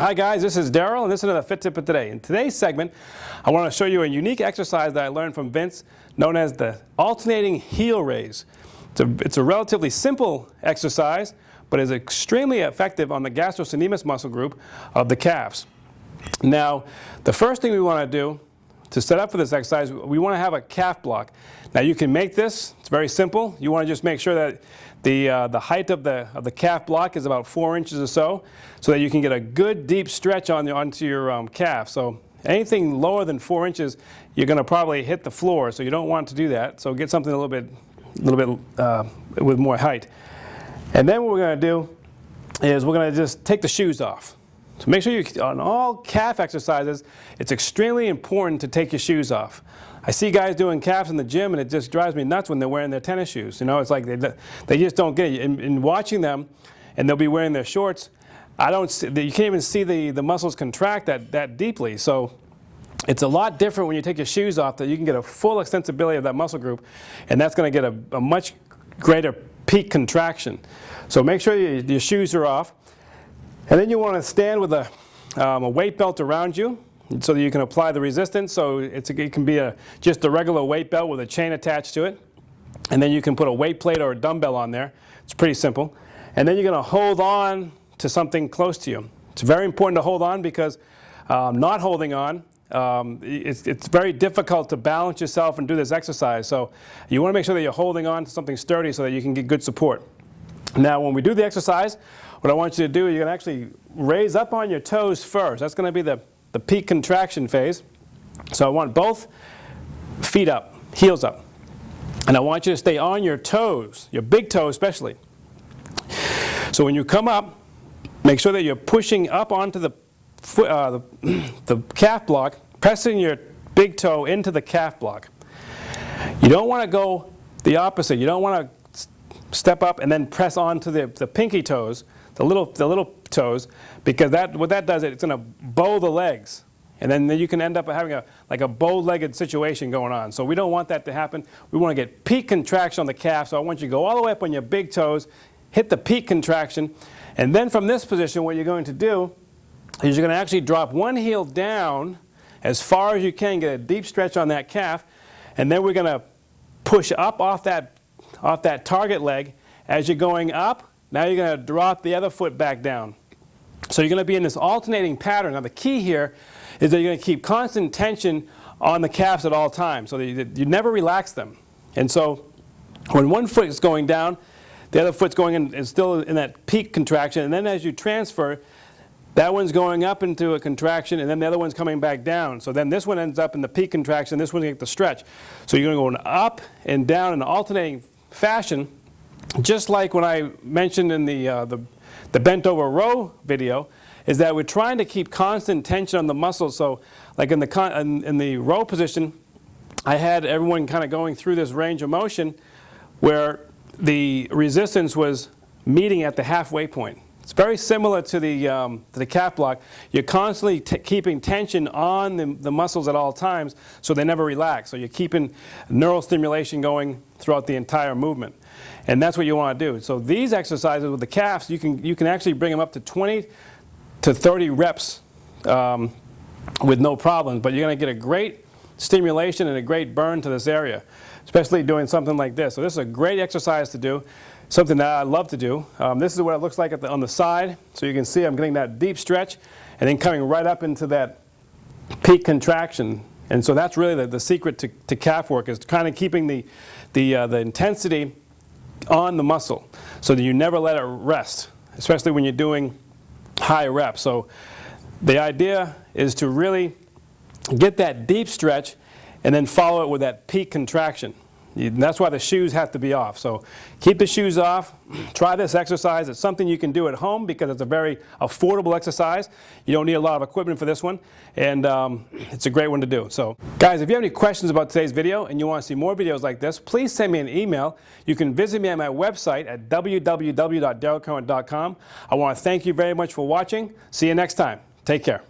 Hi guys, this is Daryl and this is another Fit Tip of Today. In today's segment, I want to show you a unique exercise that I learned from Vince known as the alternating heel raise. It's a relatively simple exercise, but is extremely effective on the gastrocnemius muscle group of the calves. Now, the first thing we want to do to set up for this exercise, we want to have a calf block. Now you can make this, it's very simple. You want to just make sure that the height of the calf block is about 4 inches or so that you can get a good deep stretch onto your calf. So anything lower than 4 inches, you're going to probably hit the floor, so you don't want to do that. So get something a little bit with more height. And then what we're going to do is we're going to just take the shoes off. So make sure on all calf exercises, it's extremely important to take your shoes off. I see guys doing calves in the gym and it just drives me nuts when they're wearing their tennis shoes. You know, it's like they just don't get it. In watching them, and they'll be wearing their shorts, you can't even see the muscles contract that deeply. So it's a lot different when you take your shoes off, that you can get a full extensibility of that muscle group, and that's going to get a much greater peak contraction. So make sure your shoes are off. And then you want to stand with a weight belt around you so that you can apply the resistance. So it can be just a regular weight belt with a chain attached to it. And then you can put a weight plate or a dumbbell on there. It's pretty simple. And then you're going to hold on to something close to you. It's very important to hold on because not holding on, it's very difficult to balance yourself and do this exercise. So you want to make sure that you're holding on to something sturdy so that you can get good support. Now when we do the exercise, what I want you to do is you're going to actually raise up on your toes first. That's going to be the peak contraction phase. So I want both feet up, heels up. And I want you to stay on your toes, your big toe especially. So when you come up, make sure that you're pushing up onto the calf block, pressing your big toe into the calf block. You don't want to go the opposite. You don't want to step up and then press onto the pinky toes, the little toes, because what that does, it's going to bow the legs. And then you can end up having a bow-legged situation going on. So we don't want that to happen. We want to get peak contraction on the calf. So I want you to go all the way up on your big toes, hit the peak contraction, and then from this position what you're going to do is you're going to actually drop one heel down as far as you can, get a deep stretch on that calf, and then we're going to push up off that target leg. As you're going up, now you're going to drop the other foot back down. So you're going to be in this alternating pattern. Now the key here is that you're going to keep constant tension on the calves at all times, so that you never relax them. And so when one foot is going down, the other foot's going in, is still in that peak contraction, and then as you transfer, that one's going up into a contraction, and then the other one's coming back down. So then this one ends up in the peak contraction, this one's going to get the stretch. So you're going to go up and down in an alternating fashion, just like when I mentioned in the bent over row video, is that we're trying to keep constant tension on the muscles. So like in the row position, I had everyone kind of going through this range of motion where the resistance was meeting at the halfway point. It's very similar to the calf block. You're constantly keeping tension on the muscles at all times so they never relax. So you're keeping neural stimulation going throughout the entire movement. And that's what you want to do. So these exercises with the calves, you can actually bring them up to 20 to 30 reps with no problem. But you're going to get a great stimulation and a great burn to this area, especially doing something like this. So this is a great exercise to do. Something that I love to do. This is what it looks like on the side. So you can see I'm getting that deep stretch and then coming right up into that peak contraction. And so that's really the secret to calf work, is kind of keeping the intensity on the muscle so that you never let it rest, especially when you're doing high reps. So the idea is to really get that deep stretch and then follow it with that peak contraction. And that's why the shoes have to be off. So keep the shoes off. Try this exercise. It's something you can do at home because it's a very affordable exercise. You don't need a lot of equipment for this one, and it's a great one to do. So guys, if you have any questions about today's video and you want to see more videos like this, please send me an email. You can visit me at my website at www.darylconant.com. I want to thank you very much for watching. See you next time. Take care.